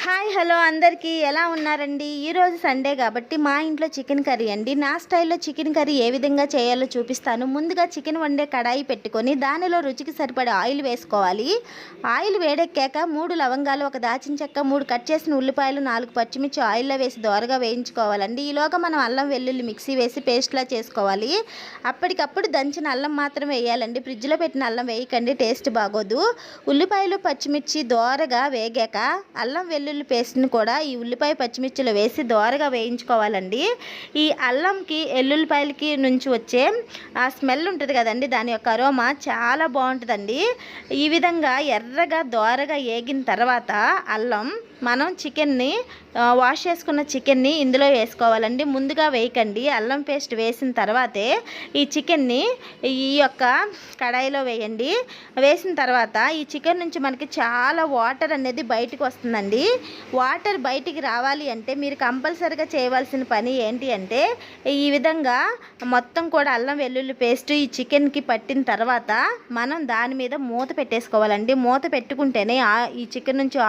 Hi hello అందరికీ ఎలా ఉన్నారండి? ఈరోజు సండే కాబట్టి మా ఇంట్లో చికెన్ కర్రీ అండి. నా స్టైల్లో చికెన్ కర్రీ ఏ విధంగా చేయాలో చూపిస్తాను. ముందుగా చికెన్ వండే కడాయి పెట్టుకొని దానిలో రుచికి సరిపడే ఆయిల్ వేసుకోవాలి. ఆయిల్ వేడెక్కాక 3 లవంగాలు, 1 దాచిన చెక్క, 3 కట్ చేసిన ఉల్లిపాయలు, 4 పచ్చిమిర్చి ఆయిల్లో వేసి దోరగా వేయించుకోవాలండి. ఈలోగా మనం అల్లం వెల్లుల్లి మిక్సీ వేసి పేస్ట్లా చేసుకోవాలి. అప్పటికప్పుడు దంచిన అల్లం మాత్రం వేయాలండి. ఫ్రిడ్జ్లో పెట్టిన అల్లం వేయకండి, టేస్ట్ బాగోదు. ఉల్లిపాయలు పచ్చిమిర్చి దోరగా వేగాక అల్లం వెల్లుల్లి పేస్ట్ని కూడా ఈ ఉల్లిపాయ పచ్చిమిర్చిలో వేసి దోరగా వేయించుకోవాలండి. ఈ అల్లంకి ఎల్లుల్లిపాయలకి నుంచి వచ్చే ఆ స్మెల్ ఉంటుంది కదండి, దాని యొక్క అరోమా చాలా బాగుంటుందండి. ఈ విధంగా ఎర్రగా దోరగా వేగిన తర్వాత మనం చికెన్ని వాష్ చేసుకున్న చికెన్ని ఇందులో వేసుకోవాలండి. ముందుగా వేయకండి, అల్లం పేస్ట్ వేసిన తర్వాతే ఈ చికెన్ని ఈ యొక్క కడాయిలో వేయండి. వేసిన తర్వాత ఈ చికెన్ నుంచి మనకి చాలా వాటర్ అనేది బయటకు వస్తుందండి. వాటర్ బయటికి రావాలి అంటే మీరు కంపల్సరిగా చేయవలసిన పని ఏంటి అంటే ఈ విధంగా మొత్తం కూడా అల్లం వెల్లుల్లి పేస్ట్ ఈ చికెన్కి పట్టిన తర్వాత మనం దాని మీద మూత పెట్టేసుకోవాలండి. మూత పెట్టుకుంటేనే ఈ చికెన్ నుంచి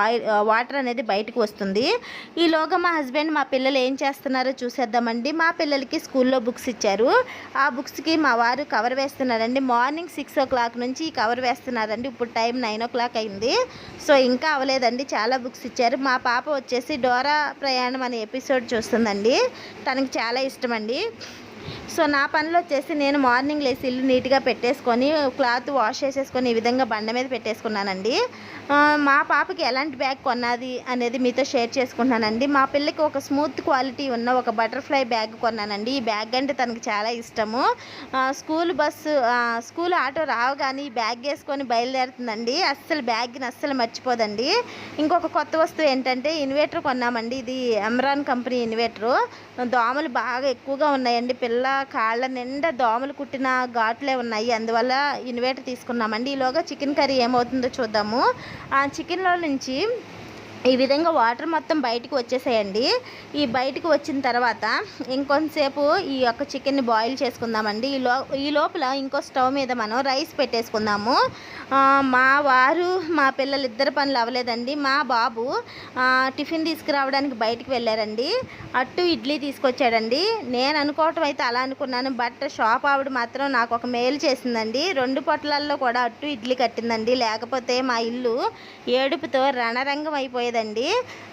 వాటర్ అనేది బయటకు వస్తుంది. ఈలోగా మా హస్బెండ్ మా పిల్లలు ఏం చేస్తున్నారో చూసేద్దామండి. మా పిల్లలకి స్కూల్లో బుక్స్ ఇచ్చారు. ఆ బుక్స్కి మా వారు కవర్ వేస్తున్నారండి. మార్నింగ్ 6 o'clock నుంచి ఈ కవర్ వేస్తున్నారండి. ఇప్పుడు టైం 9 o'clock అయింది. సో ఇంకా అవ్వలేదండి, చాలా బుక్స్ ఇచ్చారు. మా పాప వచ్చేసి డోరా ప్రయాణం అనే ఎపిసోడ్ చూస్తుందండి. తనకి చాలా ఇష్టం అండి. సో నా పనులు వచ్చేసి నేను మార్నింగ్ లేసి ఇల్లు నీట్గా పెట్టేసుకొని క్లాత్ వాష్ చేసేసుకొని ఈ విధంగా బండ మీద పెట్టేసుకున్నానండి. మా పాపకి ఎలాంటి బ్యాగ్ కొన్నది అనేది మీతో షేర్ చేసుకుంటున్నానండి. మా పిల్లకి ఒక స్మూత్ క్వాలిటీ ఉన్న ఒక బటర్ఫ్లై బ్యాగ్ కొన్నానండి. ఈ బ్యాగ్ అంటే తనకి చాలా ఇష్టము. స్కూల్ ఆటో రావగానే ఈ బ్యాగ్ వేసుకొని బయలుదేరుతుందండి. బ్యాగ్ని అస్సలు మర్చిపోదండి. ఇంకొక కొత్త వస్తువు ఏంటంటే ఇన్వర్టర్ కొన్నామండి. ఇది అమ్రాన్ కంపెనీ ఇన్వర్టరు. దోమలు బాగా ఎక్కువగా ఉన్నాయండి. పిల్ల కాళ్ళ నిండా దోమలు కుట్టిన ఘాట్లే ఉన్నాయి. అందువల్ల ఇన్వర్టర్ తీసుకున్నామండి. ఈలోగా చికెన్ కర్రీ ఏమవుతుందో చూద్దాము. ఆ చికెన్లో నుంచి ఈ విధంగా వాటర్ మొత్తం బయటకు వచ్చేసేయండి. ఈ బయటకు వచ్చిన తర్వాత ఇంకొంతసేపు ఈ యొక్క చికెన్ని బాయిల్ చేసుకుందామండి. ఈ లోపల ఇంకో స్టవ్ మీద మనం రైస్ పెట్టేసుకుందాము. మా వారు మా పిల్లలు ఇద్దరు పనులు అవ్వలేదండి. మా బాబు టిఫిన్ తీసుకురావడానికి బయటికి వెళ్ళారండి. అట్టు ఇడ్లీ తీసుకొచ్చాడండి. నేను అనుకోవటం అయితే అలా అనుకున్నాను, బట్ షాప్ ఆవిడ మాత్రం నాకు ఒక మేలు చేసిందండి. 2 పొట్లాల్లో కూడా అట్టు ఇడ్లీ కట్టిందండి. లేకపోతే మా ఇల్లు ఏడుపుతో రణరంగం అయిపోయేదండి.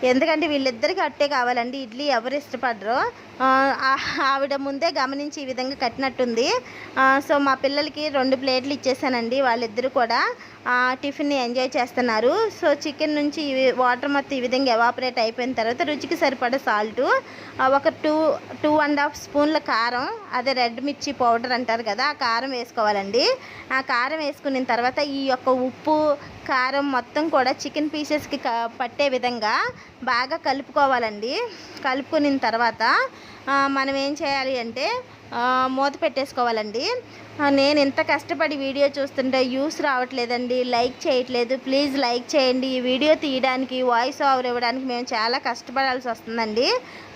ఎందుకంటే వీళ్ళిద్దరికి అట్టే కావాలండి, ఇడ్లీ ఎవరు ఇష్టపడరు. ఆవిడ ముందే గమనించి ఈ విధంగా కట్టినట్టుంది. సో మా పిల్లలకి 2 ప్లేట్లు ఇచ్చేసానండి. వాళ్ళిద్దరూ కూడా టిఫిన్ని ఎంజాయ్ చేస్తున్నారు. సో చికెన్ నుంచి వాటర్ మొత్తం ఈ విధంగా ఎవాపరేట్ అయిపోయిన తర్వాత రుచికి సరిపడే సాల్టు, ఒక 2.5 స్పూన్ల కారం, అదే రెడ్ మిర్చి పౌడర్ అంటారు కదా, ఆ కారం వేసుకోవాలండి. ఆ కారం వేసుకున్న తర్వాత ఈ యొక్క ఉప్పు కారం మొత్తం కూడా చికెన్ పీసెస్కి పట్టే విధంగా బాగా కలుపుకోవాలండి. కలుపుకున్న తర్వాత మనం ఏం చేయాలి అంటే మూత పెట్టేసుకోవాలండి. నేను ఇంత కష్టపడి వీడియో చూస్తుంటే వ్యూస్ రావట్లేదండి, లైక్ చేయట్లేదు. ప్లీజ్ లైక్ చేయండి. ఈ వీడియో తీయడానికి, వాయిస్ ఓవర్ ఇవ్వడానికి మేము చాలా కష్టపడాల్సి వస్తుందండి.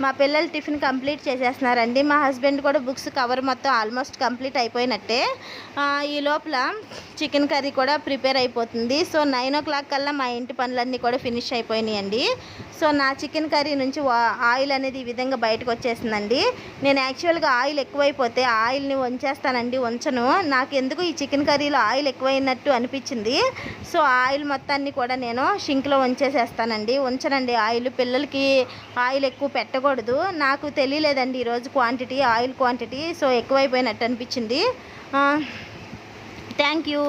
మా పిల్లలు టిఫిన్ కంప్లీట్ చేసేస్తున్నారండి. మా హస్బెండ్ కూడా బుక్స్ కవర్ మొత్తం ఆల్మోస్ట్ కంప్లీట్ అయిపోయినట్టే. ఈ లోపల చికెన్ కర్రీ కూడా ప్రిపేర్ అయిపోతుంది. సో 9 o'clock కల్లా మా ఇంటి పనులన్నీ కూడా ఫినిష్ అయిపోయినాయండి. సో నా చికెన్ కర్రీ నుంచి ఆయిల్ అనేది ఈ విధంగా బయటకు వచ్చేసిందండి. నేను యాక్చువల్గా ఆయిల్ ఎక్కువైపోతే ఆయిల్ని వంచేస్తానండి, ఉంచను. నాకు ఎందుకు ఈ చికెన్ కర్రీలో ఆయిల్ ఎక్కువైనట్టు అనిపించింది. సో ఆయిల్ మొత్తాన్ని కూడా నేను షింక్లో ఉంచేసేస్తానండి, ఉంచనండి ఆయిల్. పిల్లలకి ఆయిల్ ఎక్కువ పెట్టకూడదు. నాకు తెలియలేదండి ఈరోజు ఆయిల్ క్వాంటిటీ. సో ఎక్కువైపోయినట్టు అనిపించింది. Thank you.